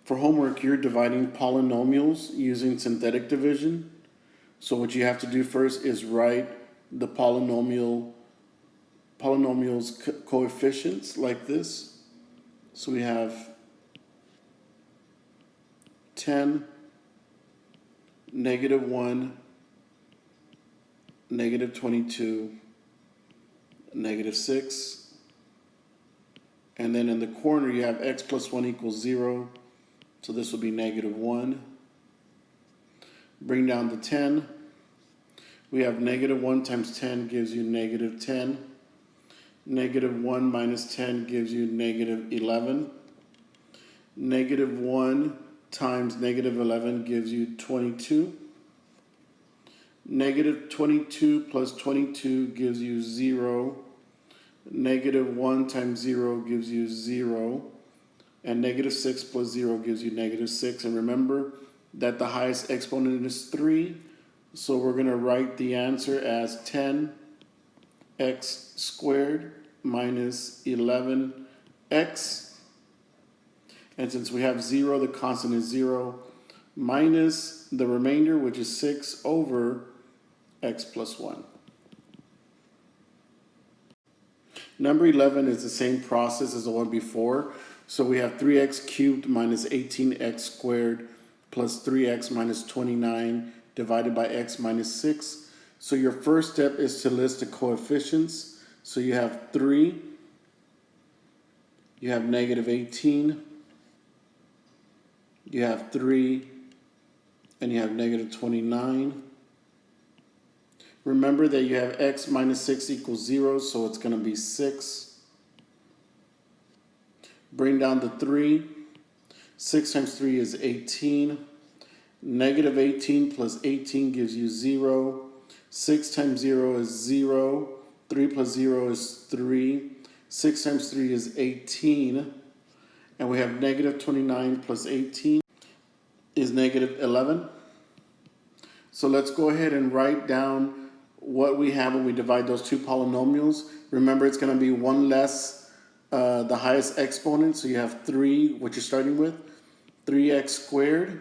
For homework, you're dividing polynomials using synthetic division. So what you have to do first is write the polynomial's coefficients like this. So we have 10, -1, -22, -6. And then in the corner you have x plus 1 equals 0. So this will be -1. Bring down the 10. We have -1 times 10 gives you -10. -1 minus 10 gives you -11. -1 times -11 gives you 22. -22 plus 22 gives you 0. -1 times 0 gives you 0. And -6 plus 0 gives you -6. And remember that the highest exponent is 3. So we're going to write the answer as 10x squared minus 11x. And since we have 0, the constant is 0, minus the remainder, which is 6 over x plus 1. Number 11 is the same process as the one before. So we have 3x cubed minus 18x squared plus 3x minus 29 divided by x minus 6. So your first step is to list the coefficients. So you have 3, you have -18, you have 3, and you have -29. Remember that you have x minus 6 equals 0, so it's going to be 6. Bring down the 3. 6 times 3 is 18. -18 plus 18 gives you 0. 6 times 0 is 0. 3 plus 0 is 3. 6 times 3 is 18. And we have -29 plus 18 is -11. So let's go ahead and write down what we have when we divide those two polynomials. Remember, it's going to be one less the highest exponent. So you have 3, what you're starting with, 3x squared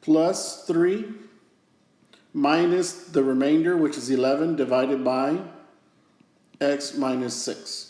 plus 3 minus the remainder, which is 11, divided by x minus 6.